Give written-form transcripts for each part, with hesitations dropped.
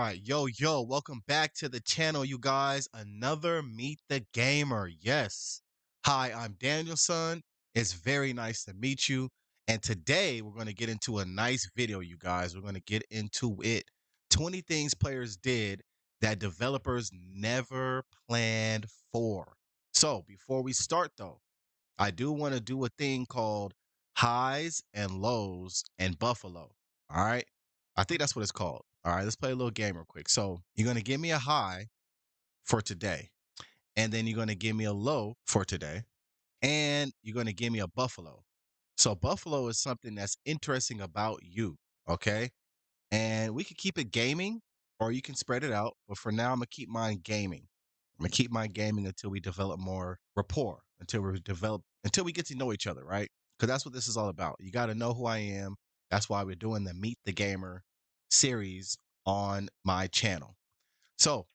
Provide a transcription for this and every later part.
right, yo, welcome back to the channel, you guys. Another Meet the Gamer. Yes. Hi, I'm DaniyelSon. It's very nice to meet you. And today we're going to get into a nice video, you guys. We're going to get into it. 20 things players did that developers never planned for. So before we start, though, I do want to do a thing called highs and lows and buffalo. All right. I think that's what it's called. All right. Let's play a little game real quick. So you're going to give me a high for today, and then you're going to give me a low for today, and you're going to give me a buffalo. So buffalo is something that's interesting about you. Okay. And we could keep it gaming or you can spread it out. But for now, I'm going to keep mine gaming. I'm going to keep mine gaming until we develop more rapport, until we get to know each other, right? Because that's what this is all about. You got to know who I am. That's why we're doing the Meet the Gamer series on my channel. So,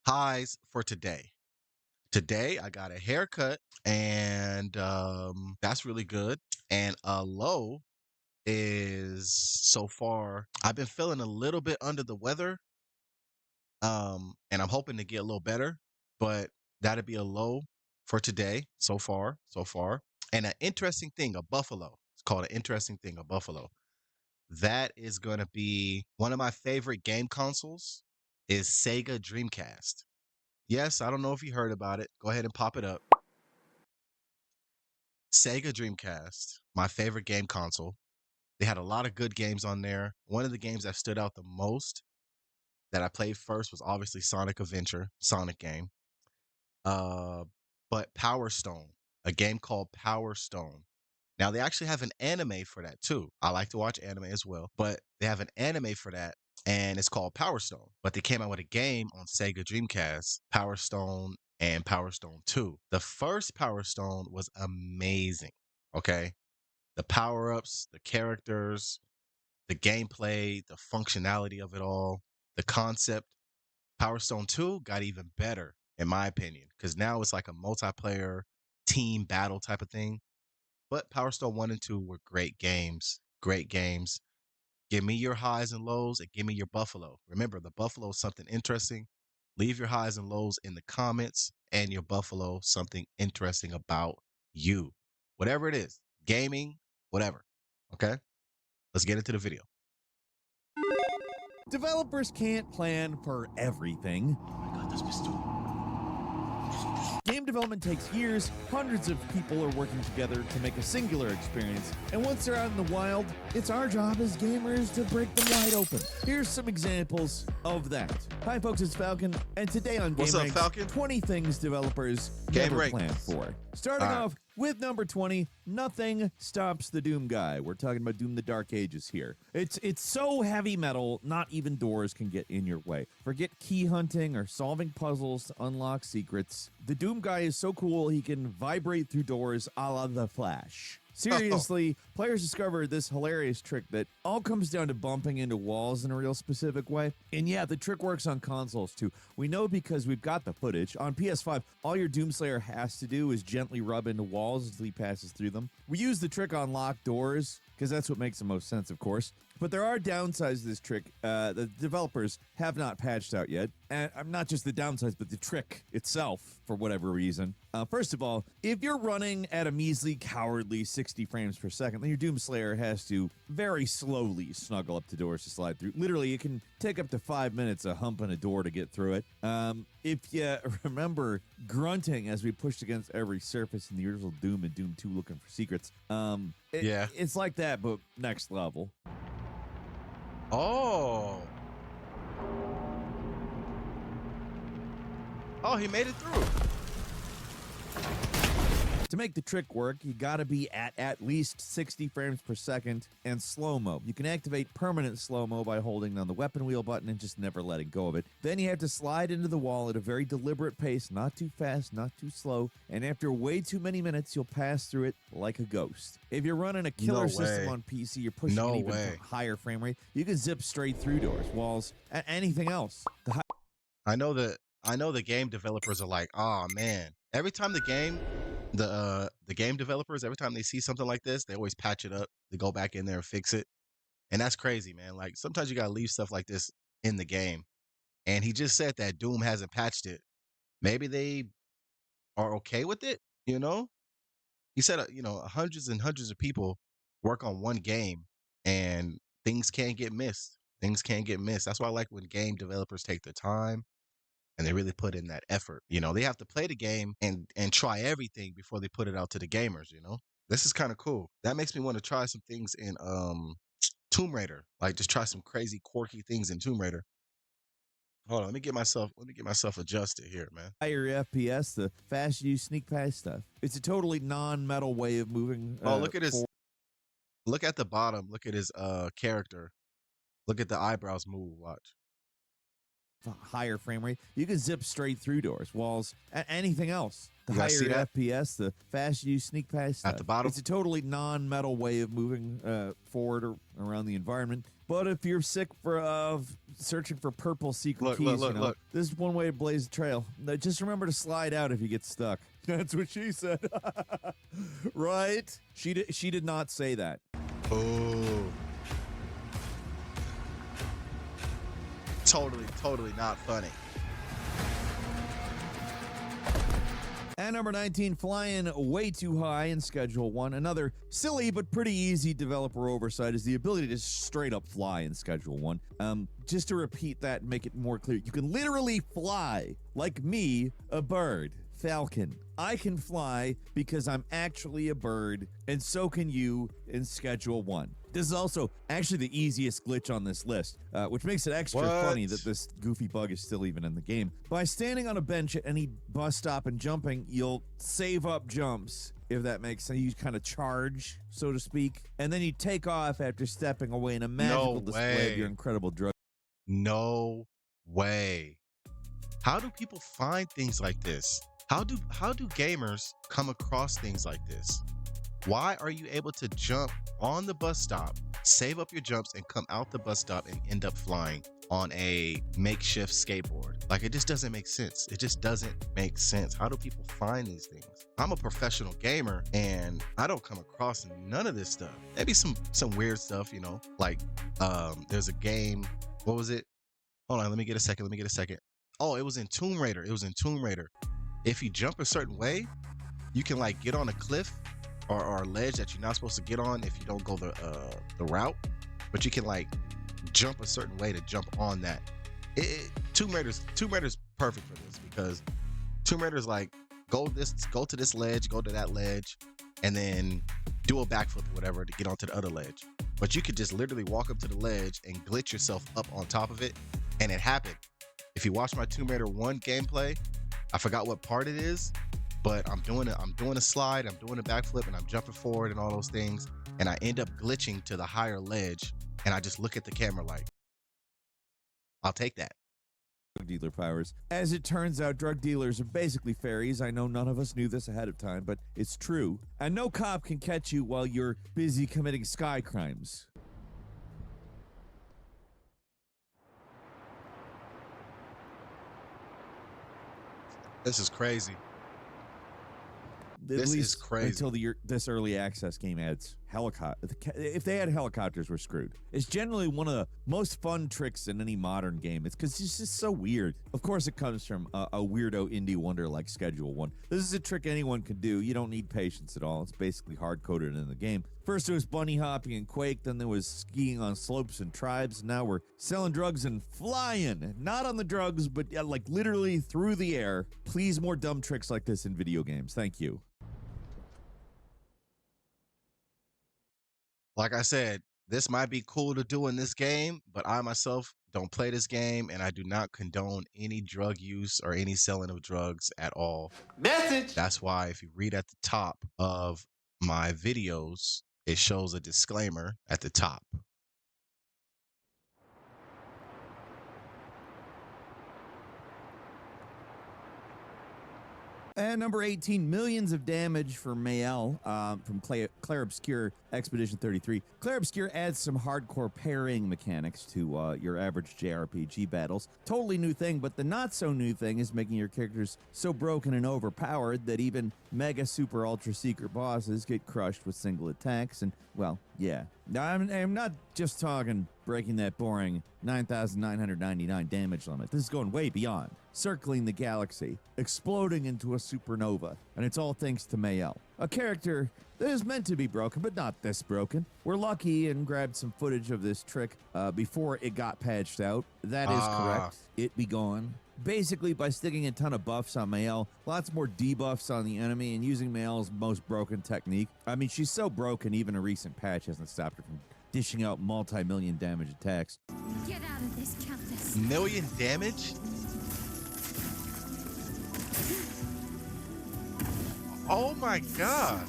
highs for today. Today, I got a haircut, and that's really good. And a low is so far I've been feeling a little bit under the weather, and I'm hoping to get a little better, but that'd be a low for today so far. And an interesting thing, a buffalo. It's called an interesting thing, a buffalo. That is going to be one of my favorite game consoles is Sega Dreamcast. Yes, I don't know if you heard about it. Go ahead and pop it up. Sega Dreamcast, my favorite game console. They had a lot of good games on there. One of the games that stood out the most that I played first was obviously Sonic Adventure, Sonic game. But Power Stone, a game called Power Stone. Now they actually have an anime for that too. I like to watch anime as well, but they have an anime for that and it's called Power Stone. But they came out with a game on Sega Dreamcast, Power Stone and Power Stone 2. The first Power Stone was amazing. Okay. The power-ups, the characters, the gameplay, the functionality of it all, the concept. Power Stone 2 got even better, in my opinion, because now it's like a multiplayer team battle type of thing. But Power Stone 1 and 2 were great games. Great games. Give me your highs and lows and give me your buffalo. Remember, the buffalo is something interesting. Leave your highs and lows in the comments and your buffalo, something interesting about you. Whatever it is, gaming, whatever. Okay? Let's get into the video. Developers can't plan for everything. Oh my god, das bist du. Game development takes years, hundreds of people are working together to make a singular experience, and once they're out in the wild, it's our job as gamers to break them wide open. Here's some examples of that. Hi folks, it's Falcon, and today on What's up, GameRanks, Falcon? 20 things developers Game never Rank. planned for. Starting off with number 20, nothing stops the Doom guy. We're talking about Doom the Dark Ages here. It's so heavy metal, not even doors can get in your way. Forget key hunting or solving puzzles to unlock secrets. The Doom guy is so cool he can vibrate through doors a la The Flash. Seriously, players discovered this hilarious trick that all comes down to bumping into walls in a real specific way. And yeah, the trick works on consoles too. We know because we've got the footage. On PS5, all your Doomslayer has to do is gently rub into walls until he passes through them. We use the trick on locked doors, because that's what makes the most sense, of course. But there are downsides to this trick the developers have not patched out yet. And not just the downsides, but the trick itself, for whatever reason. First of all, if you're running at a measly, cowardly 60 frames per second, then your Doomslayer has to very slowly snuggle up to doors to slide through. Literally, it can take up to 5 minutes of humping a door to get through it. If you remember grunting as we pushed against every surface in the original Doom and Doom 2 looking for secrets, it's like that, but next level. Oh, he made it through. To make the trick work, you gotta be at least 60 frames per second and slow-mo. You can activate permanent slow-mo by holding down the weapon wheel button and just never letting go of it. Then you have to slide into the wall at a very deliberate pace, not too fast, not too slow, and after way too many minutes, you'll pass through it like a ghost. If you're running a killer system on PC, you're pushing an even higher frame rate, you can zip straight through doors, walls, and anything else. I know the game developers are like, oh man, every time the game developers, every time they see something like this, they always patch it up. They go back in there and fix it. And that's crazy, man. Like sometimes you gotta leave stuff like this in the game. And he just said that Doom hasn't patched it. Maybe they are okay with it, you know? He said, hundreds and hundreds of people work on one game and things can get missed. Things can get missed. That's why I like when game developers take their time and they really put in that effort. They have to play the game and try everything before they put it out to the gamers. This is kind of cool. That makes me want to try some things in Tomb Raider. Like just try some crazy quirky things in Tomb Raider. Hold on, let me get myself adjusted here, man. Higher FPS, the faster you sneak past stuff. It's a totally non-metal way of moving. Oh, look at the bottom. Look at his character. Look at the eyebrows move. Watch. Higher frame rate. You can zip straight through doors, walls, anything else. The You guys see higher that? FPS, the faster you sneak past stuff. At the bottom? It's a totally non-metal way of moving forward or around the environment. But if you're sick of searching for purple secret keys, look. this is one way to blaze a trail. Now, just remember to slide out if you get stuck. That's what she said. Right? She did not say that. Oh. Totally not funny. And number 19, flying way too high in Schedule 1. Another silly but pretty easy developer oversight is the ability to straight up fly in Schedule 1. Just to repeat that and make it more clear, you can literally fly, like me, a bird. Falcon. I can fly because I'm actually a bird, and so can you in Schedule 1. This is also actually the easiest glitch on this list, which makes it extra funny that this goofy bug is still even in the game. By standing on a bench at any bus stop and jumping, you'll save up jumps, if that makes sense. You kind of charge, so to speak, and then you take off after stepping away in a magical display of your incredible drug. No way. How do people find things like this? How do gamers come across things like this? Why are you able to jump on the bus stop, save up your jumps, and come out the bus stop and end up flying on a makeshift skateboard? Like, it just doesn't make sense. It just doesn't make sense. How do people find these things? I'm a professional gamer and I don't come across none of this stuff. Maybe some weird stuff, like there's a game. What was it? Hold on, let me get a second. Oh, it was in Tomb Raider. If you jump a certain way, you can like get on a cliff or a ledge that you're not supposed to get on if you don't go the route, but you can like jump a certain way to jump on that. Tomb Raider's perfect for this because Tomb Raider's like go to this ledge, go to that ledge, and then do a backflip or whatever to get onto the other ledge. But you could just literally walk up to the ledge and glitch yourself up on top of it, and it happened. If you watch my Tomb Raider 1 gameplay, I forgot what part it is, but I'm doing a slide, I'm doing a backflip, and I'm jumping forward and all those things, and I end up glitching to the higher ledge, and I just look at the camera like, I'll take that. Drug dealer powers. As it turns out, drug dealers are basically fairies. I know none of us knew this ahead of time, but it's true. And no cop can catch you while you're busy committing sky crimes. This is crazy. At This least is crazy. until this early access game adds if they had helicopters, we're screwed. It's generally one of the most fun tricks in any modern game. It's because it's just so weird. Of course, it comes from a weirdo indie wonder like Schedule 1. This is a trick anyone can do. You don't need patience at all. It's basically hard-coded in the game. First there was bunny hopping and Quake, then there was skiing on slopes and tribes. Now we're selling drugs and flying. Not on the drugs, but like literally through the air. Please, more dumb tricks like this in video games. Thank you. Like I said, this might be cool to do in this game, but I myself don't play this game, and I do not condone any drug use or any selling of drugs at all. Message! That's why if you read at the top of my videos, it shows a disclaimer at the top. And number 18, millions of damage for Mayel from Clair Obscur Expedition 33. Clair Obscur adds some hardcore parrying mechanics to your average JRPG battles. Totally new thing, but the not so new thing is making your characters so broken and overpowered that even mega super ultra secret bosses get crushed with single attacks. And, well, yeah, I'm not just talking breaking that boring 9,999 damage limit. This is going way beyond. Circling the galaxy, exploding into a supernova, and it's all thanks to Mayel, a character that is meant to be broken, but not this broken. We're lucky and grabbed some footage of this trick before it got patched out. That is correct. It be gone. Basically, by sticking a ton of buffs on Mayel, lots more debuffs on the enemy, and using Mayel's most broken technique. I mean, she's so broken, even a recent patch hasn't stopped her from dishing out multi-million damage attacks. Get out of this, Countess. Million damage? Oh my gosh.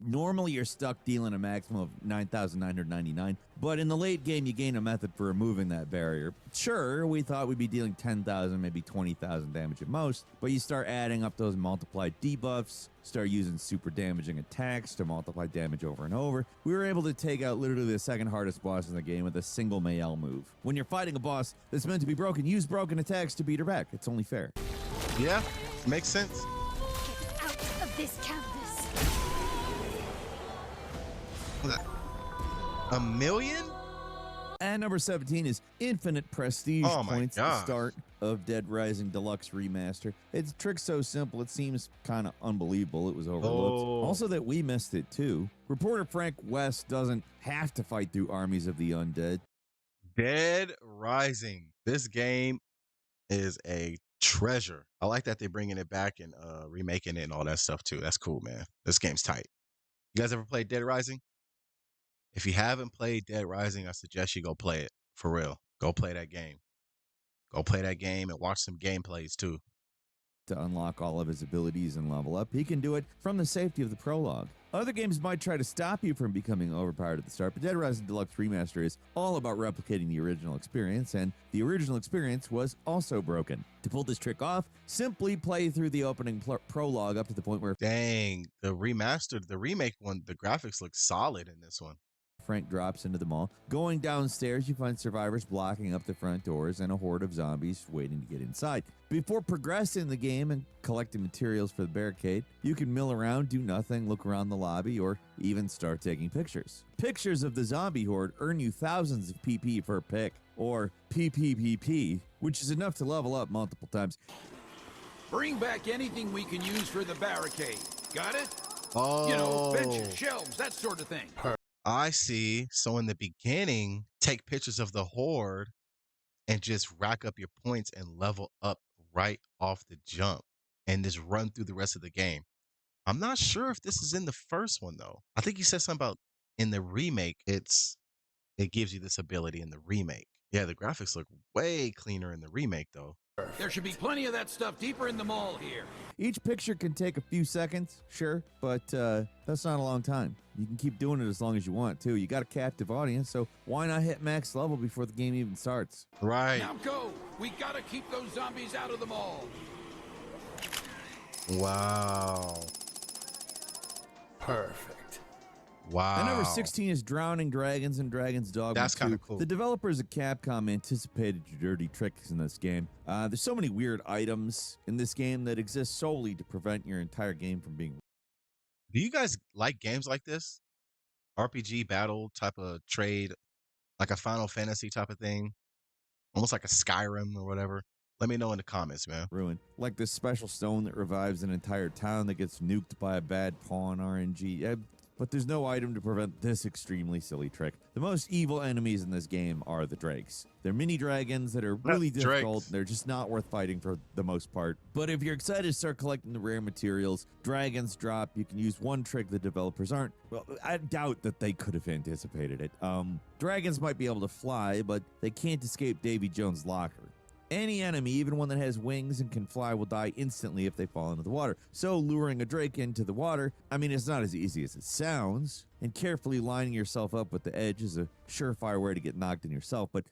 Normally, you're stuck dealing a maximum of 9,999, but in the late game, you gain a method for removing that barrier. Sure, we thought we'd be dealing 10,000, maybe 20,000 damage at most, but you start adding up those multiplied debuffs, start using super damaging attacks to multiply damage over and over. We were able to take out literally the second hardest boss in the game with a single Mayel move. When you're fighting a boss that's meant to be broken, use broken attacks to beat her back. It's only fair. Yeah, makes sense. Get out of this, Countess. A million? And number 17 is infinite prestige points at the start of Dead Rising Deluxe Remaster. It's a trick so simple it seems kind of unbelievable it was overlooked. Also that we missed it too. Reporter Frank West doesn't have to fight through armies of the undead. Dead Rising. This game is a treasure. I like that they're bringing it back and remaking it and all that stuff too. That's cool, man. This game's tight. You guys ever played Dead Rising? If you haven't played Dead Rising, I suggest you go play it. For real. Go play that game. Go play that game and watch some gameplays too. To unlock all of his abilities and level up, he can do it from the safety of the prologue. Other games might try to stop you from becoming overpowered at the start, but Dead Rising Deluxe Remaster is all about replicating the original experience, and the original experience was also broken. To pull this trick off, simply play through the opening prologue up to the point where... Dang, the remastered, the remake one, the graphics look solid in this one. Frank drops into the mall. Going downstairs, you find survivors blocking up the front doors and a horde of zombies waiting to get inside. Before progressing the game and collecting materials for the barricade, you can mill around, do nothing, look around the lobby, or even start taking pictures. Pictures of the zombie horde earn you thousands of PP per pick, or PPPP, which is enough to level up multiple times. Bring back anything we can use for the barricade. Got it? Oh. You know, benches, shelves, that sort of thing. I see. So in the beginning, take pictures of the horde and just rack up your points and level up right off the jump and just run through the rest of the game. I'm not sure if this is in the first one though. I think you said something about in the remake, it gives you this ability in the remake. Yeah, the graphics look way cleaner in the remake though. There should be plenty of that stuff deeper in the mall here. Each picture can take a few seconds, sure, but that's not a long time. You can keep doing it as long as you want, too. You got a captive audience, so why not hit max level before the game even starts? Right. Now go! We gotta keep those zombies out of the mall. Wow. Perfect. Wow. And number 16 is Drowning Dragons and Dragon's Dogma. That's kind of cool. The developers of Capcom anticipated your dirty tricks in this game. There's so many weird items in this game that exist solely to prevent your entire game from being... Do you guys like games like this? RPG battle type of trade, like a Final Fantasy type of thing? Almost like a Skyrim or whatever? Let me know in the comments, man. Ruin. Like this special stone that revives an entire town that gets nuked by a bad pawn RNG. But there's no item to prevent this extremely silly trick. The most evil enemies in this game are the drakes. They're mini dragons that are really difficult. They're just not worth fighting for the most part. But if you're excited to start collecting the rare materials, dragons drop. You can use one trick the developers aren't. Well, I doubt that they could have anticipated it. Dragons might be able to fly, but they can't escape Davy Jones' locker. Any enemy, even one that has wings and can fly, will die instantly if they fall into the water. So luring a drake into the water, I mean, it's not as easy as it sounds. And carefully lining yourself up with the edge is a surefire way to get knocked in yourself. But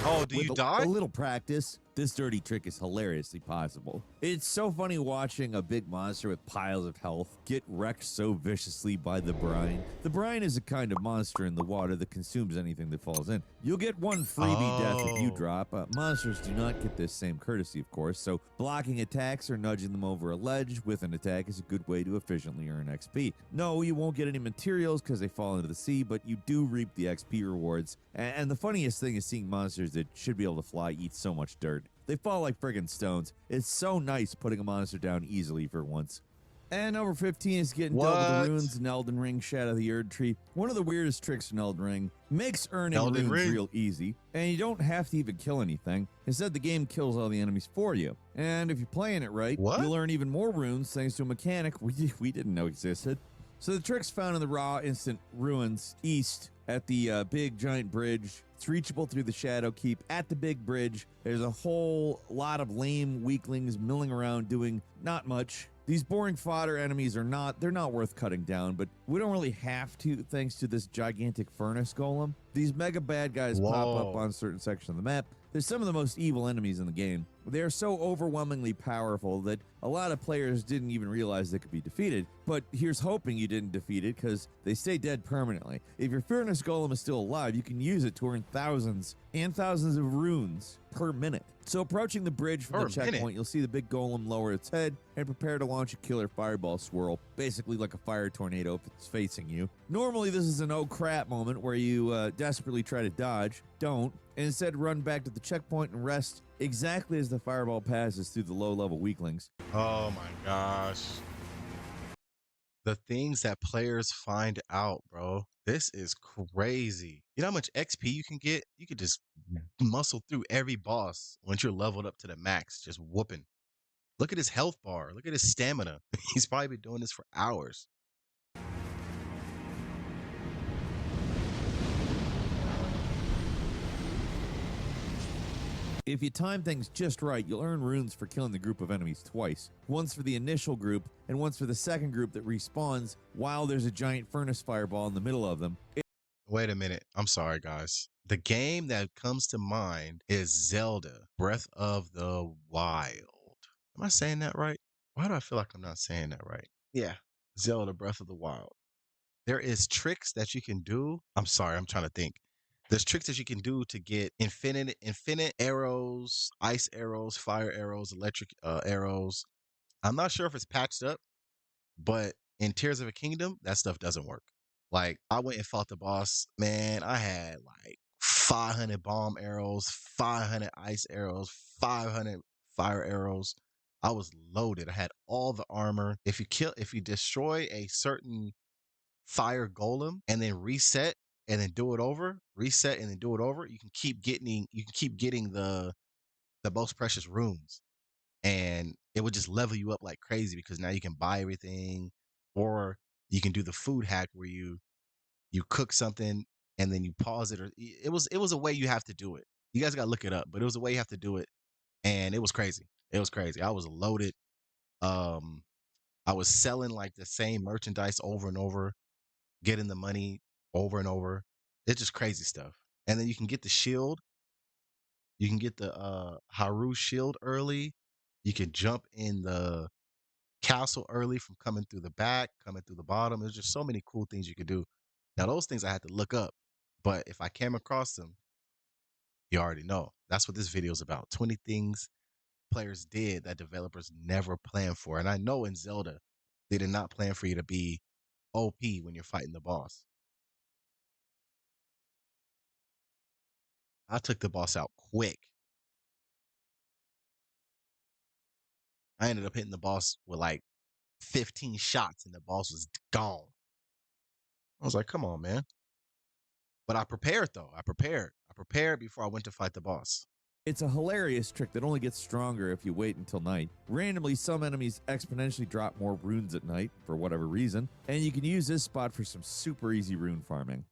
Oh, do you die? A little practice, this dirty trick is hilariously possible. It's so funny watching a big monster with piles of health get wrecked so viciously by the brine. The brine is a kind of monster in the water that consumes anything that falls in. You'll get one freebie death if you Oh. drop. Monsters do not get this same courtesy, of course, so blocking attacks or nudging them over a ledge with an attack is a good way to efficiently earn XP. No, you won't get any materials because they fall into the sea, but you do reap the XP rewards. And the funniest thing is seeing monsters that should be able to fly eat so much dirt. They fall like friggin' stones. It's so nice putting a monster down easily for once. And number 15 is getting double the What? runes in Elden Ring Shadow of the Erd Tree. One of the weirdest tricks in Elden Ring makes earning Elden runes Ring. real easy, and you don't have to even kill anything. Instead, the game kills all the enemies for you. And if you're playing it right, What? you'll earn even more runes thanks to a mechanic we didn't know existed. So the trick's found in the raw instant ruins east at the big giant bridge. It's reachable through the Shadow Keep. At the big bridge, there's a whole lot of lame weaklings milling around doing not much. These boring fodder enemies they're not worth cutting down, but we don't really have to thanks to this gigantic furnace golem. These mega bad guys pop up Whoa. on certain sections of the map. They're some of the most evil enemies in the game. They are so overwhelmingly powerful that a lot of players didn't even realize they could be defeated. But here's hoping you didn't defeat it, because they stay dead permanently. If your Furnace Golem is still alive, you can use it to earn thousands and thousands of runes per minute. So approaching the bridge from Per the checkpoint, minute? you'll see the big golem lower its head and prepare to launch a killer fireball swirl, basically like a fire tornado if it's facing you. Normally this is an oh crap moment where you desperately try to dodge. Don't. And instead run back to the checkpoint and rest exactly as the fireball passes through the low-level weaklings. Oh my gosh. The things that players find out, bro. This is crazy. You know how much XP you can get? You could just muscle through every boss once you're leveled up to the max, just whooping. Look at his health bar. Look at his stamina. He's probably been doing this for hours. If you time things just right, you'll earn runes for killing the group of enemies twice. Once for the initial group, and once for the second group that respawns while there's a giant furnace fireball in the middle of them. Wait a minute. I'm sorry, guys. The game that comes to mind is Zelda Breath of the Wild. Am I saying that right? Why do I feel like I'm not saying that right? Yeah. Zelda Breath of the Wild. There is tricks that you can do. I'm sorry, I'm trying to think. There's tricks that you can do to get infinite arrows, ice arrows, fire arrows, electric arrows. I'm not sure if it's patched up, but in Tears of a Kingdom, that stuff doesn't work. Like, I went and fought the boss, man. I had like 500 bomb arrows, 500 ice arrows, 500 fire arrows. I was loaded. I had all the armor. If you destroy a certain fire golem and then reset and then do it over, reset and then do it over, you can keep getting the most precious runes. And it would just level you up like crazy because now you can buy everything, or you can do the food hack where you cook something and then you pause it, or it was a way you have to do it. You guys got to look it up, but it was a way you have to do it, and it was crazy. It was crazy. I was loaded. Um I was selling like the same merchandise over and over, getting the money over and over. It's just crazy stuff. And then you can get the shield. You can get the Haru shield early. You can jump in the castle early from coming through the back, coming through the bottom. There's just so many cool things you could do. Now those things I had to look up, but if I came across them, you already know. That's what this video is about. 20 things players did that developers never planned for. And I know in Zelda, they did not plan for you to be OP when you're fighting the boss. I took the boss out quick. I ended up hitting the boss with like 15 shots and the boss was gone. I was like, come on, man. But I prepared though. I prepared before I went to fight the boss. It's a hilarious trick that only gets stronger if you wait until night. Randomly, some enemies exponentially drop more runes at night, for whatever reason, and you can use this spot for some super easy rune farming.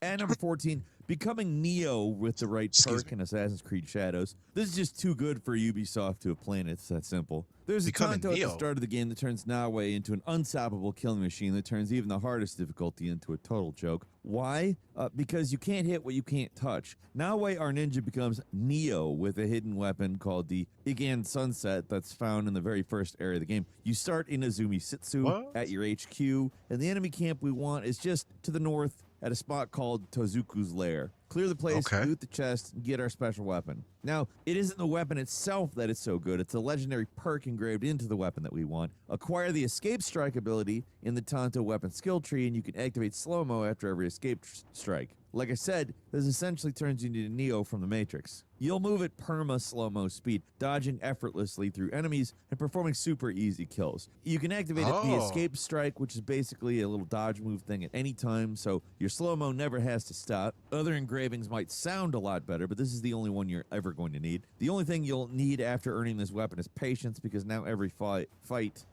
And number 14, becoming Neo with the right Excuse perk me. in Assassin's Creed Shadows. This is just too good for Ubisoft to have planned it. It's that simple. There's a Becoming Tonto at the Neo. start of the game that turns Nawe into an unstoppable killing machine that turns even the hardest difficulty into a total joke. Why? Because you can't hit what you can't touch. Nawe, our ninja, becomes Neo with a hidden weapon called the Igan Sunset that's found in the very first area of the game. You start in Azumi Sitsu What? at your HQ, and the enemy camp we want is just to the north at a spot called Tozuku's Lair. Clear the place, Okay. loot the chest, and get our special weapon. Now, it isn't the weapon itself that is so good, it's a legendary perk engraved into the weapon that we want. Acquire the escape strike ability in the Tonto weapon skill tree, and you can activate slow-mo after every escape strike. Like I said, this essentially turns you into Neo from the Matrix. You'll move at perma slow-mo speed, dodging effortlessly through enemies and performing super easy kills. You can activate the Oh. escape strike, which is basically a little dodge move thing at any time, so your slow-mo never has to stop. Other engravings might sound a lot better, but this is the only one you're ever going to need. The only thing you'll need after earning this weapon is patience, because now every fight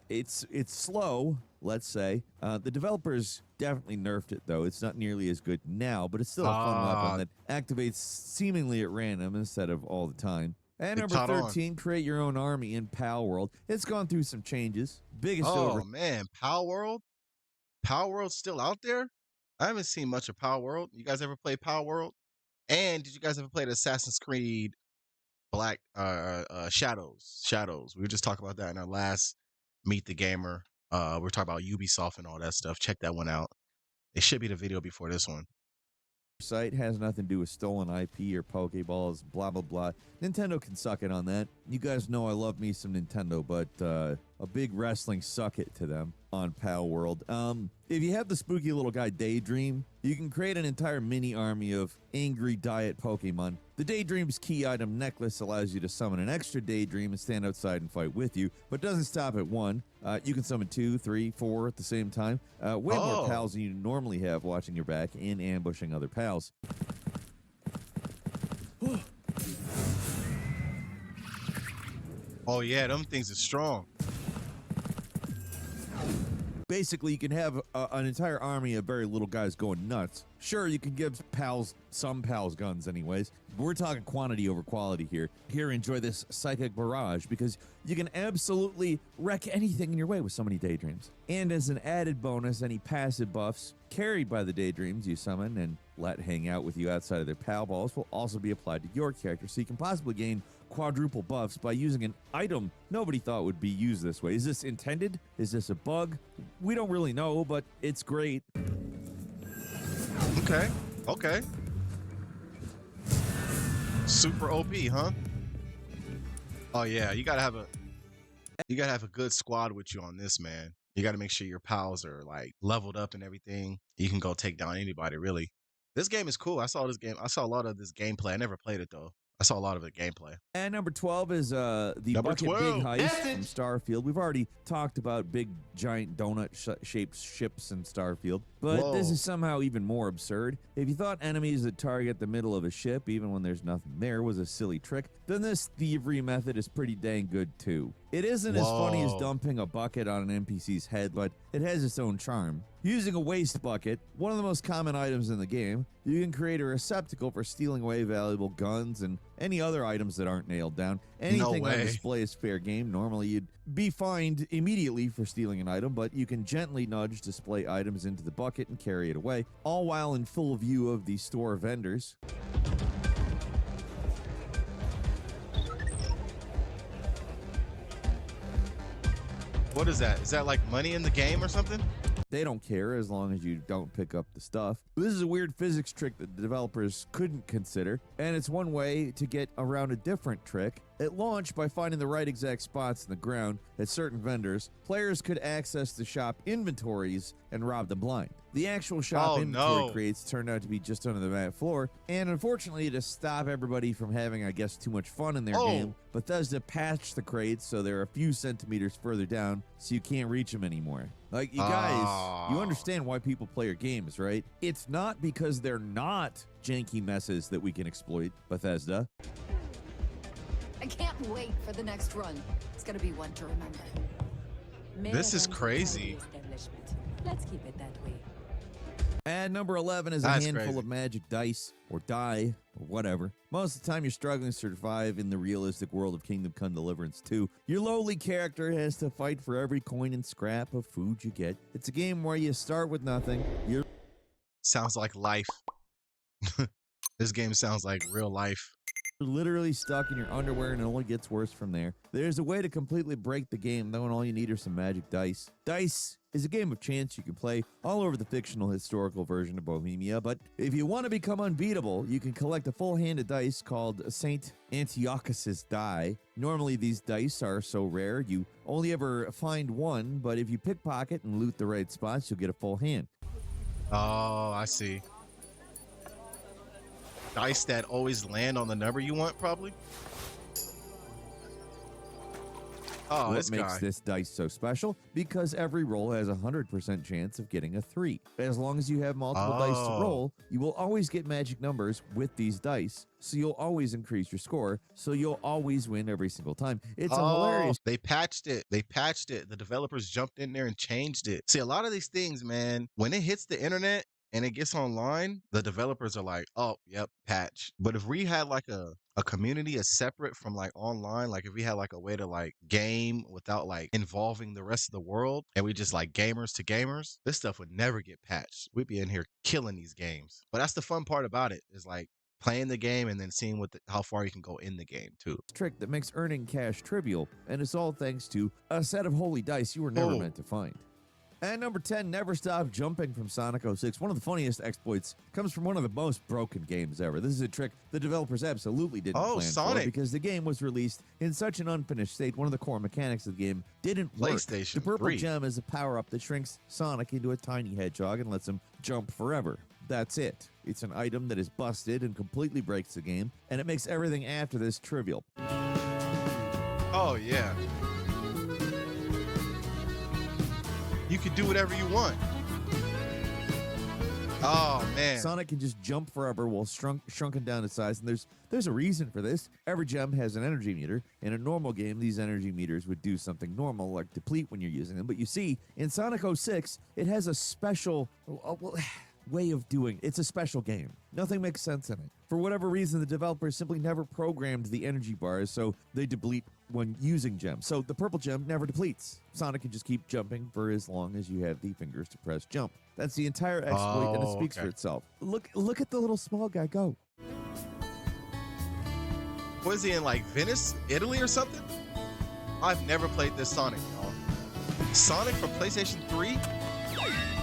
it's slow, let's say. The developers definitely nerfed it, though. It's not nearly as good now, but it's still a fun weapon that activates seemingly at random instead of all the time. And It number caught on. 13, create your own army in Pal World. It's gone through some changes. Biggest Oh man, Power World? Power World's still out there? I haven't seen much of Power World. You guys ever play Power World? And did you guys ever play the Assassin's Creed Black Shadows? Shadows. We were just talking about that in our last Meet the Gamer. We're talking about Ubisoft and all that stuff. Check that one out. It should be the video before this one. site has nothing to do with stolen IP or Pokeballs, blah, blah, blah. Nintendo can suck it on that. You guys know I love me some Nintendo, but a big wrestling suck it to them on Pal World. If you have the spooky little guy Daydream, you can create an entire mini army of angry diet Pokemon. The Daydream's key item necklace allows you to summon an extra Daydream and stand outside and fight with you, but doesn't stop at one. You can summon 2, 3, 4 at the same time. Way more pals than you normally have watching your back and ambushing other pals. Oh yeah, them things are strong. Basically, you can have an entire army of very little guys going nuts. Sure, you can give some pals guns anyways. But we're talking quantity over quality here. Here, enjoy this psychic barrage because you can absolutely wreck anything in your way with so many Daydreams. And as an added bonus, any passive buffs carried by the Daydreams you summon and let hang out with you outside of their pal balls will also be applied to your character, so you can possibly gain quadruple buffs by using an item nobody thought would be used this way. Is this intended? Is this a bug? We don't really know, but it's great. Okay. Super OP, huh? Oh yeah, you gotta have a good squad with you on this, man. You gotta make sure your pals are like leveled up and everything. You can go take down anybody, really. This game is cool. I saw a lot of this gameplay. I never played it though. I saw a lot of the gameplay. And number 12 is the Number Bucket 12. Big Heist from Starfield. We've already talked about big, giant donut-shaped ships in Starfield, but this is somehow even more absurd. If you thought enemies that target the middle of a ship, even when there's nothing there, was a silly trick, then this thievery method is pretty dang good too. It isn't as funny as dumping a bucket on an NPC's head, but it has its own charm. Using a waste bucket, one of the most common items in the game, you can create a receptacle for stealing away valuable guns and any other items that aren't nailed down. Anything on display is fair game. Normally, you'd be fined immediately for stealing an item, but you can gently nudge display items into the bucket and carry it away, all while in full view of the store vendors. What is that? Is that like money in the game or something? They don't care as long as you don't pick up the stuff. This is a weird physics trick that the developers couldn't consider, and it's one way to get around a different trick. At launch, by finding the right exact spots in the ground at certain vendors, players could access the shop inventories and rob them blind. The actual shop inventory crates turned out to be just under the mat floor, and unfortunately, to stop everybody from having, I guess, too much fun in their game, Bethesda patched the crates so they're a few centimeters further down, so you can't reach them anymore. Like, you guys, you understand why people play your games, right? It's not because they're not janky messes that we can exploit, Bethesda. I can't wait for the next run. It's gonna be one to remember. This is crazy. Let's keep it that way. And number 11 is a That's handful crazy. of magic dice, or die, or whatever. Most of the time you're struggling to survive in the realistic world of Kingdom Come Deliverance 2. Your lowly character has to fight for every coin and scrap of food you get. It's a game where you start with nothing. You're Sounds like life. This game sounds like real life. literally stuck in your underwear, and it only gets worse from there. There's a way to completely break the game, though, and all you need are some magic dice. Dice is a game of chance you can play all over the fictional historical version of Bohemia, but if you want to become unbeatable, you can collect a full hand of dice called St. Antiochus's die. Normally, these dice are so rare, you only ever find one, but if you pickpocket and loot the right spots, you'll get a full hand. Oh, I see. Dice that always land on the number you want, probably. Oh, What this makes guy. this dice so special? Because every roll has a 100% chance of getting a 3. As long as you have multiple dice to Oh. roll, you will always get magic numbers with these dice, so you'll always increase your score, so you'll always win every single time. It's a hilarious They patched it. They patched it. The developers jumped in there and changed it. See, a lot of these things, man, when it hits the internet and it gets online, the developers are like, oh, yep, patch. But if we had like a community as separate from like online, like if we had like a way to like game without like involving the rest of the world and we just like gamers to gamers, this stuff would never get patched. We'd be in here killing these games. But that's the fun part about it, is like playing the game and then seeing how far you can go in the game too. trick that makes earning cash trivial, and it's all thanks to a set of holy dice you were never Oh. meant to find. And number 10, never stop jumping from Sonic 06. One of the funniest exploits comes from one of the most broken games ever. This is a trick the developers absolutely didn't Oh, plan for, Sonic. because the game was released in such an unfinished state. One of the core mechanics of the game didn't work. PlayStation The purple 3. gem is a power-up that shrinks Sonic into a tiny hedgehog and lets him jump forever. That's it. It's an item that is busted and completely breaks the game, and it makes everything after this trivial. Oh, yeah. You can do whatever you want. Oh, man. Sonic can just jump forever while shrunken down to size, and there's a reason for this. Every gem has an energy meter. In a normal game, these energy meters would do something normal, like deplete when you're using them. But you see, in Sonic 06, it has a special way of doing it. It's a special game. Nothing makes sense in it. For whatever reason, the developers simply never programmed the energy bars, so they deplete when using gems. So the purple gem never depletes. Sonic can just keep jumping for as long as you have the fingers to press jump. That's the entire exploit, and it speaks for itself. Look at the little small guy go. Was he in like Venice, Italy or something? I've never played this Sonic, y'all. Sonic from PlayStation 3?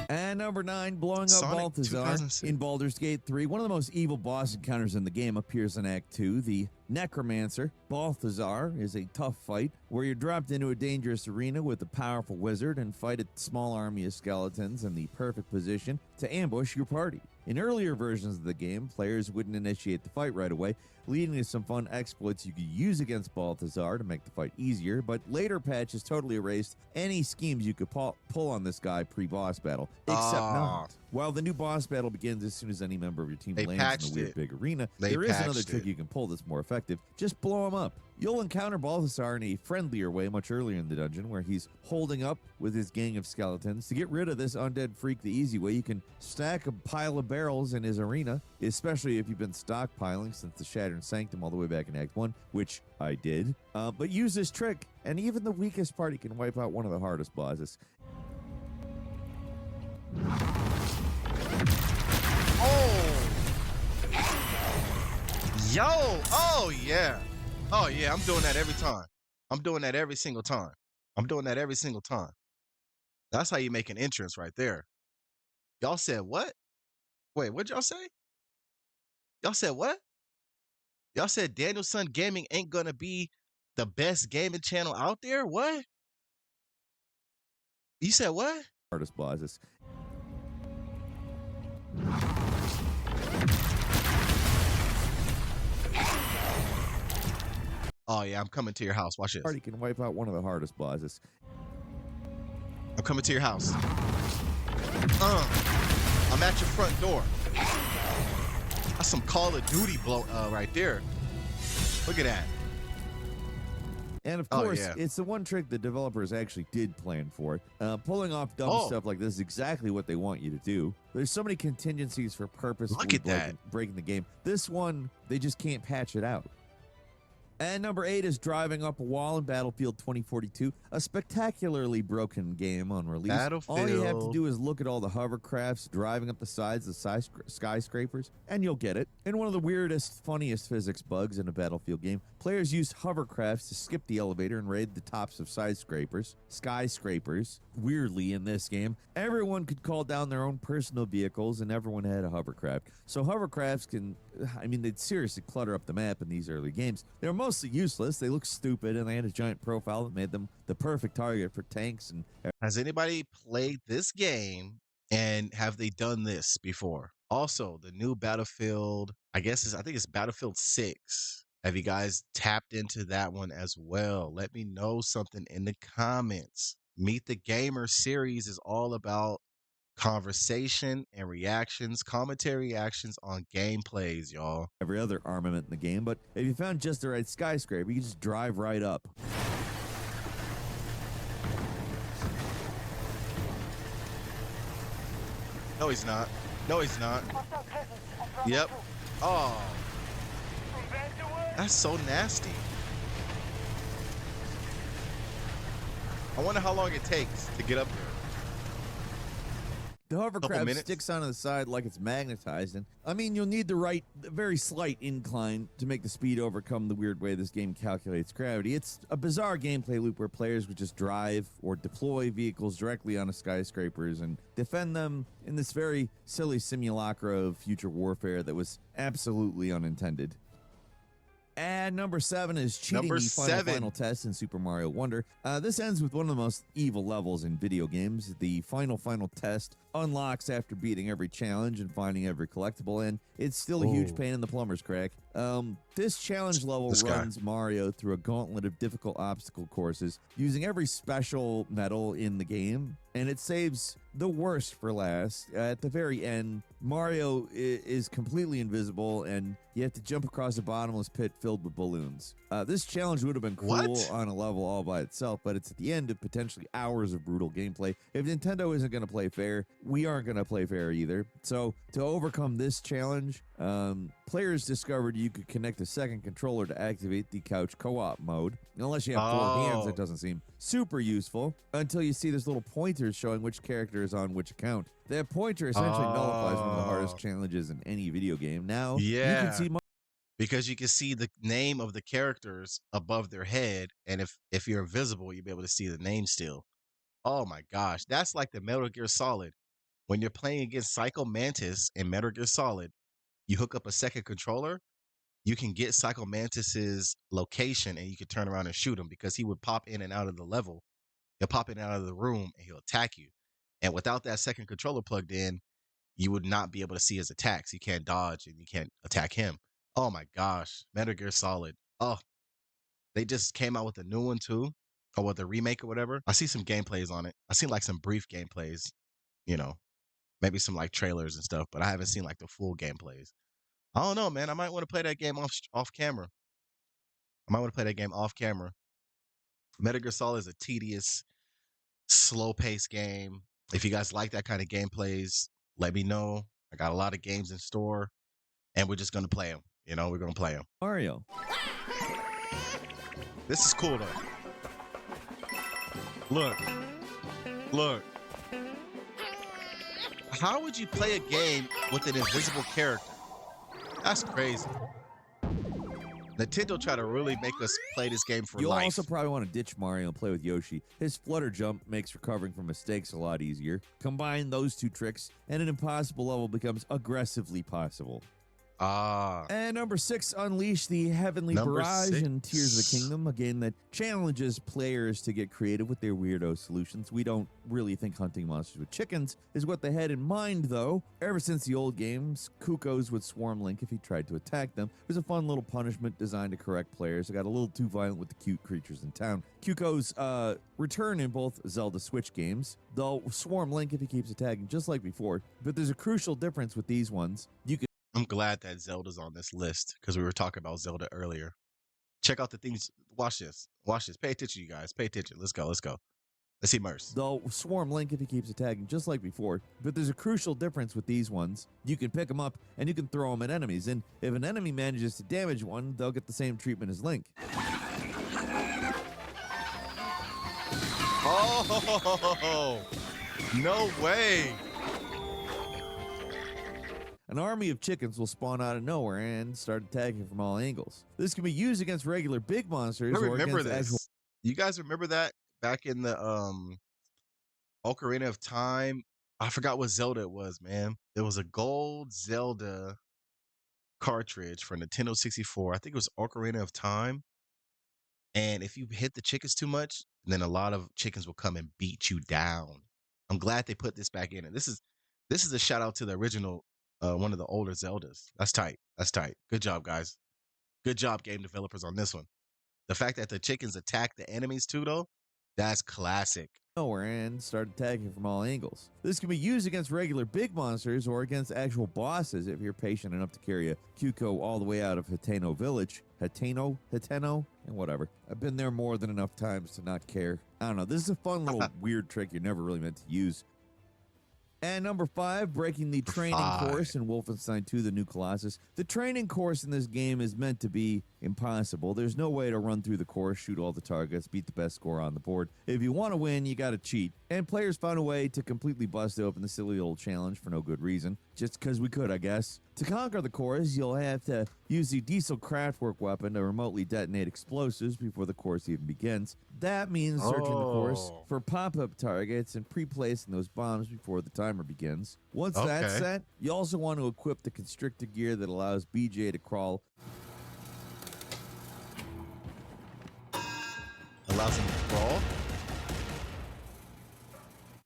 And number 9, blowing up Sonic Balthazar 2006. in Baldur's Gate 3. One of the most evil boss encounters in the game appears in Act 2. The Necromancer, Balthazar, is a tough fight where you're dropped into a dangerous arena with a powerful wizard and fight a small army of skeletons in the perfect position to ambush your party. In earlier versions of the game, players wouldn't initiate the fight right away, leading to some fun exploits you could use against Balthazar to make the fight easier, but later patches totally erased any schemes you could pull on this guy pre-boss battle, except not. While the new boss battle begins as soon as any member of your team They lands in patched the weird it. big arena, They there is another patched trick it. you can pull that's more effective. Just blow him up. You'll encounter Balthazar in a friendlier way much earlier in the dungeon, where he's holding up with his gang of skeletons. To get rid of this undead freak the easy way, you can stack a pile of barrels in his arena, especially if you've been stockpiling since the Shattered Sanctum all the way back in Act 1, which I did. But use this trick, and even the weakest party can wipe out one of the hardest bosses. Oh! Yo! Oh, yeah. Oh, yeah. I'm doing that every time. I'm doing that every single time. I'm doing that every single time. That's how you make an entrance right there. Y'all said what? Wait, what'd y'all say? Y'all said what? Y'all said DaniyelSon Gaming ain't gonna be the best gaming channel out there? What? You said what? Hardest bosses. Oh, yeah. I'm coming to your house. Watch this. Party can wipe out one of the hardest bosses. I'm coming to your house. I'm at your front door. That's some Call of Duty right there. Look at that. And of Oh course, yeah. it's the one trick the developers actually did plan for. Pulling off dumb Oh, stuff like this is exactly what they want you to do. There's so many contingencies for look purposefully at that. breaking the game. This one, they just can't patch it out. And number 8 is driving up a wall in Battlefield 2042, a spectacularly broken game on release. All you have to Battlefield. do is look at all the hovercrafts driving up the sides of skyscrapers, and you'll get it. And one of the weirdest, funniest physics bugs in a Battlefield game, players use hovercrafts to skip the elevator and raid the tops of skyscrapers. Weirdly, in this game, everyone could call down their own personal vehicles, and everyone had a hovercraft. So hovercrafts they'd seriously clutter up the map in these early games. They're mostly useless, they look stupid, and they had a giant profile that made them the perfect target for tanks and Has anybody played this game and have they done this before? Also, the new Battlefield, I think it's Battlefield 6. Have you guys tapped into that one as well? Let me know something in the comments. Meet the Gamer series is all about conversation and reactions, commentary reactions on gameplays, y'all. every other armament in the game. But if you found just the right skyscraper, you can just drive right up. No, he's not. No, he's not. Yep. Oh, that's so nasty. I wonder how long it takes to get up there. The hovercraft minutes. sticks onto the side like it's magnetized, and you'll need the very slight incline to make the speed overcome the weird way this game calculates gravity. It's a bizarre gameplay loop where players would just drive or deploy vehicles directly onto skyscrapers and defend them in this very silly simulacra of future warfare that was absolutely unintended. And number 7 is cheating Number the final 7. test in Super Mario Wonder. This ends with one of the most evil levels in video games. The final test unlocks after beating every challenge and finding every collectible, and it's still a huge Ooh. pain in the plumber's crack. This challenge level This guy. runs Mario through a gauntlet of difficult obstacle courses using every special medal in the game, and it saves the worst for last. At the very end, Mario is completely invisible, and you have to jump across a bottomless pit filled with balloons. This challenge would have been cool What? on a level all by itself, but it's at the end of potentially hours of brutal gameplay. If Nintendo isn't going to play fair, we aren't going to play fair either. So to overcome this challenge, players discovered you could connect a second controller to activate the couch co-op mode. Unless you have 4 hands, that doesn't seem super useful until you see this little pointer showing which character is on which account. That pointer essentially nullifies one of the hardest challenges in any video game. Now you can see because you can see the name of the characters above their head, and if you're invisible, you'll be able to see the name still. Oh my gosh, that's like the Metal Gear Solid. When you're playing against Psycho Mantis in Metal Gear Solid, you hook up a second controller, you can get Psycho Mantis's location and you can turn around and shoot him because he would pop in and out of the level. He'll pop in and out of the room and he'll attack you. And without that second controller plugged in, you would not be able to see his attacks. You can't dodge and you can't attack him. Oh my gosh, Metal Gear Solid. Oh, they just came out with a new one too, or with a remake or whatever. I see some gameplays on it. I seen like some brief gameplays, maybe some like trailers and stuff, but I haven't seen like the full gameplays. I don't know, man. I might want to play that game off camera. Metal Gear Solid is a tedious, slow-paced game. If you guys like that kind of gameplays, let me know. I got a lot of games in store, and we're just gonna play them. We're gonna play them. Mario. This is cool though. Look. How would you play a game with an invisible character? That's crazy. Nintendo tried to really make us play this game for You'll life. also probably want to ditch Mario and play with Yoshi. His flutter jump makes recovering from mistakes a lot easier. Combine those 2 tricks, and an impossible level becomes aggressively possible. And number 6, Unleash the Heavenly Number Barrage in 6. Tears of the Kingdom, a game that challenges players to get creative with their weirdo solutions. We don't really think hunting monsters with chickens is what they had in mind, though. Ever since the old games, Cuckoos would swarm Link if he tried to attack them. It was a fun little punishment designed to correct players. It got a little too violent with the cute creatures in town. Cuckoos return in both Zelda Switch games. They'll swarm Link if he keeps attacking, just like before. But there's a crucial difference with these ones. You can I'm glad that Zelda's on this list because we were talking about Zelda earlier. Check out the things. Watch this. Watch this. Pay attention, you guys. Pay attention. Let's go. Let's go. Let's immerse. They'll swarm Link if he keeps attacking just like before, but there's a crucial difference with these ones. You can pick them up and you can throw them at enemies, and if an enemy manages to damage one, they'll get the same treatment as Link. Oh, no way. An army of chickens will spawn out of nowhere and start attacking from all angles. This can be used against regular big monsters I or remember against this. actual... You guys remember that back in the Ocarina of Time? I forgot what Zelda it was, man. It was a gold Zelda cartridge for Nintendo 64. I think it was Ocarina of Time. And if you hit the chickens too much, then a lot of chickens will come and beat you down. I'm glad they put this back in. And this is a shout out to the original one of the older Zeldas. That's tight. That's tight. Good job, guys. Good job, game developers, on this one. The fact that the chickens attack the enemies too, though, that's classic. Nowhere and start attacking from all angles. This can be used against regular big monsters or against actual bosses if you're patient enough to carry a Kyuko all the way out of Hateno Village. Hateno, and whatever. I've been there more than enough times to not care. I don't know. This is a fun little weird trick you're never really meant to use. And number 5, breaking the training course in Wolfenstein 2, The New Colossus. The training course in this game is meant to be impossible. There's no way to run through the course, shoot all the targets, beat the best score on the board. If you want to win, you got to cheat. And players found a way to completely bust open the silly old challenge for no good reason. Just because we could, I guess. To conquer the course, you'll have to use the diesel Kraftwerk weapon to remotely detonate explosives before the course even begins. That means searching the course for pop-up targets and pre-placing those bombs before the timer begins. Once that's set, you also want to equip the constrictor gear that allows BJ to crawl. Allows him to crawl?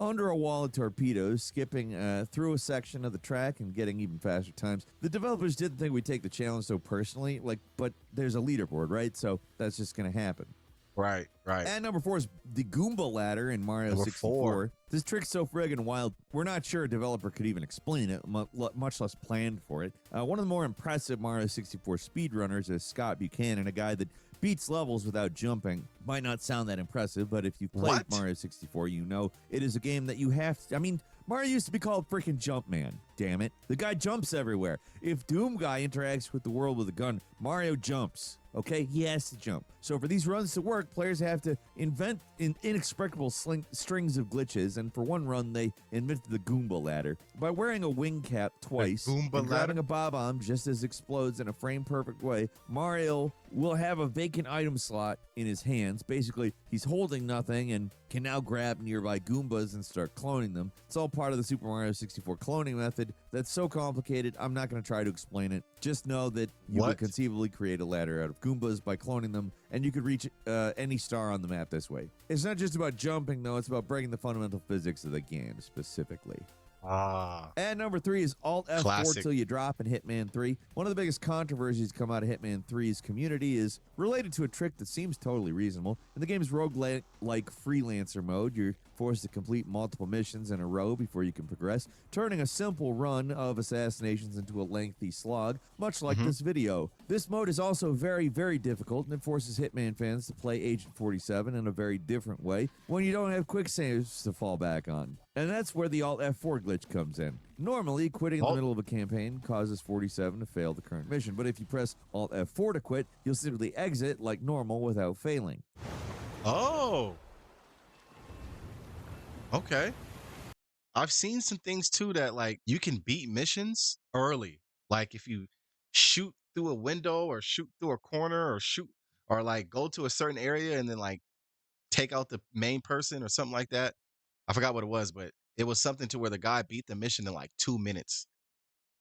Under a wall of torpedoes, skipping through a section of the track and getting even faster times. The developers didn't think we'd take the challenge so personally, but there's a leaderboard, right? So that's just going to happen. Right. And number 4 is the Goomba ladder in Mario 64. This trick's so friggin' wild, we're not sure a developer could even explain it, much less planned for it. One of the more impressive Mario 64 speedrunners is Scott Buchanan, a guy that beats levels without jumping. Might not sound that impressive, but if you've played Mario 64, you know it is a game that you have to... I mean, Mario used to be called freaking Jumpman, damn it. The guy jumps everywhere. If Doom Guy interacts with the world with a gun, Mario jumps. Okay, he has to jump. So for these runs to work, players have to invent inexplicable strings of glitches, and for one run, they invented the Goomba ladder. By wearing a wing cap twice and grabbing a bob-omb just as it explodes in a frame-perfect way, Mario will have a vacant item slot in his hands. Basically, he's holding nothing and can now grab nearby Goombas and start cloning them. It's all part of the Super Mario 64 cloning method that's so complicated, I'm not going to try to explain it. Just know that you could conceivably create a ladder out of Goombas by cloning them, and you could reach any star on the map this way. It's not just about jumping, though. It's about breaking the fundamental physics of the game, specifically. And number 3 is Alt F4 till you drop in Hitman 3. One of the biggest controversies come out of Hitman 3's community is related to a trick that seems totally reasonable. In the game's roguelike freelancer mode, you're forced to complete multiple missions in a row before you can progress, turning a simple run of assassinations into a lengthy slog, much like this video. This mode is also very, very difficult, and it forces Hitman fans to play Agent 47 in a very different way when you don't have quick saves to fall back on. And that's where the Alt F4 glitch comes in. Normally, quitting in the middle of a campaign causes 47 to fail the current mission, but if you press Alt F4 to quit, you'll simply exit like normal without failing. Oh. Okay. I've seen some things too that you can beat missions early. Like if you shoot through a window or shoot through a corner or go to a certain area and then take out the main person or something like that. I forgot what it was, but it was something to where the guy beat the mission in 2 minutes.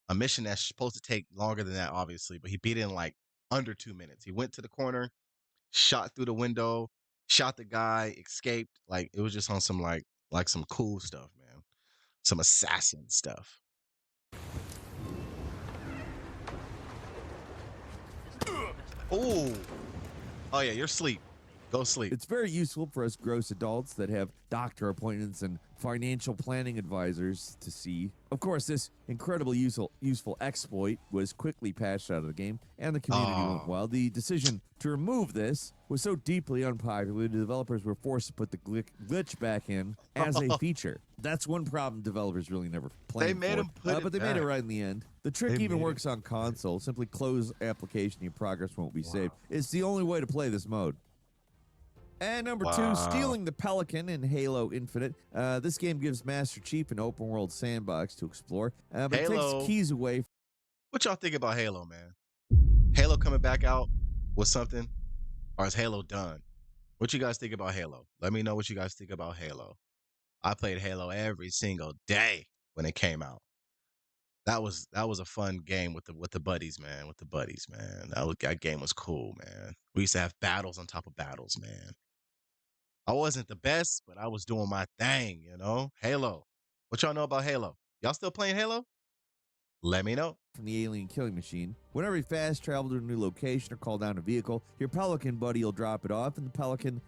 A mission that's supposed to take longer than that, obviously, but he beat it in under 2 minutes. He went to the corner, shot through the window, shot the guy, escaped. It was just on some some cool stuff, man. Some assassin stuff. Oh. Oh yeah, you're asleep. Go sleep. It's very useful for us gross adults that have doctor appointments and financial planning advisors to see. Of course, this incredibly useful exploit was quickly patched out of the game, and the community went Oh. wild. The decision to remove this was so deeply unpopular, the developers were forced to put the glitch back in as a feature. That's one problem developers really never planned They made for. them put it but they made it back. right in the end. The trick They even made works on console. Simply close application, your progress won't be saved. It's the only way to play this mode. And number two, stealing the Pelican in Halo Infinite. This game gives Master Chief an open world sandbox to explore, but it Halo. takes keys away. What y'all think about Halo, man? Halo coming back out with something, or is Halo done? What you guys think about Halo? Let me know what you guys think about Halo. I played Halo every single day when it came out. That was a fun game with the buddies, man. With the buddies, man. That game was cool, man. We used to have battles on top of battles, man. I wasn't the best, but I was doing my thing, you know? Halo. What y'all know about Halo? Y'all still playing Halo? Let me know. From the alien killing machine. Whenever you fast travel to a new location or call down a vehicle, your Pelican buddy will drop it off, and the Pelican,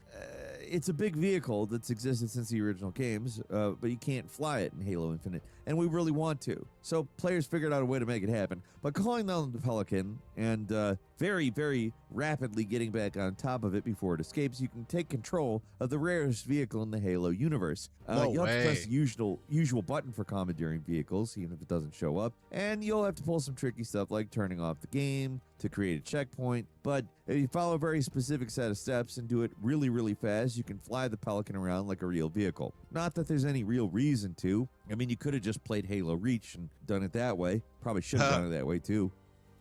it's a big vehicle that's existed since the original games, but you can't fly it in Halo Infinite, and we really want to. So players figured out a way to make it happen. By calling down the Pelican and very, very rapidly getting back on top of it before it escapes, you can take control of the rarest vehicle in the Halo universe. You'll have to press the usual button for commandeering vehicles, even if it doesn't show up, and you'll have to pull some tricky stuff like turning off the game to create a checkpoint. But if you follow a very specific set of steps and do it really, really fast, you can fly the Pelican around like a real vehicle. Not that there's any real reason to. I mean, you could have just played Halo Reach and done it that way. Probably should have done it that way too.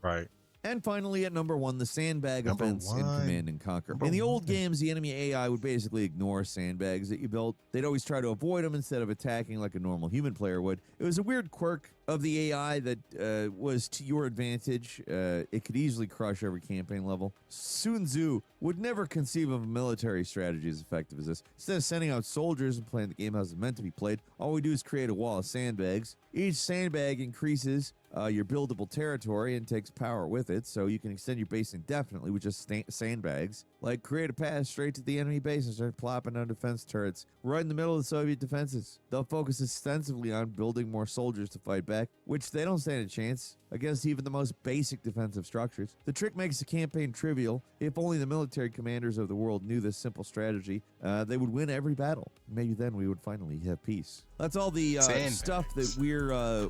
Right. And finally, at number one, the sandbag offense in Command & Conquer. In the old games, the enemy AI would basically ignore sandbags that you built. They'd always try to avoid them instead of attacking like a normal human player would. It was a weird quirk of the AI that was to your advantage. It could easily crush every campaign level. Sun Tzu would never conceive of a military strategy as effective as this. Instead of sending out soldiers and playing the game as it's meant to be played, all we do is create a wall of sandbags. Each sandbag increases your buildable territory and takes power with it, so you can extend your base indefinitely with just sandbags. Like, create a path straight to the enemy base and start plopping down defense turrets right in the middle of the Soviet defenses. They'll focus extensively on building more soldiers to fight back, which they don't stand a chance against even the most basic defensive structures. The trick makes the campaign trivial. If only the military commanders of the world knew this simple strategy, they would win every battle. Maybe then we would finally have peace. That's all the stuff that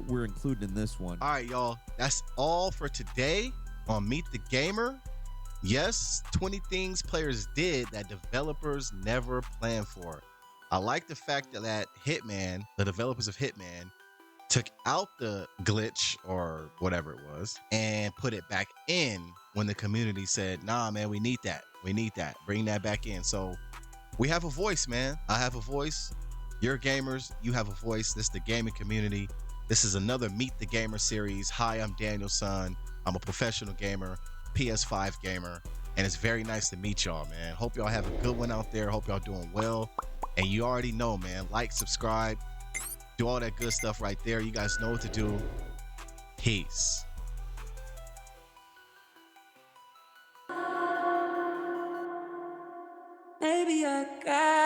we're including in this one. All right, y'all. That's all for today on Meet the Gamer. Yes, 20 things players did that developers never planned for. I like the fact that Hitman, the developers of Hitman, took out the glitch or whatever it was and put it back in when the community said, nah, man, we need that. We need that. Bring that back in. So we have a voice, man. I have a voice. You're gamers. You have a voice. This is the gaming community. This is another Meet the Gamer series. Hi, I'm DaniyelSon. I'm a professional gamer, PS5 gamer, and it's very nice to meet y'all, man. Hope y'all have a good one out there. Hope y'all doing well. And you already know, man, like, subscribe, do all that good stuff right there. You guys know what to do. Peace. Maybe I got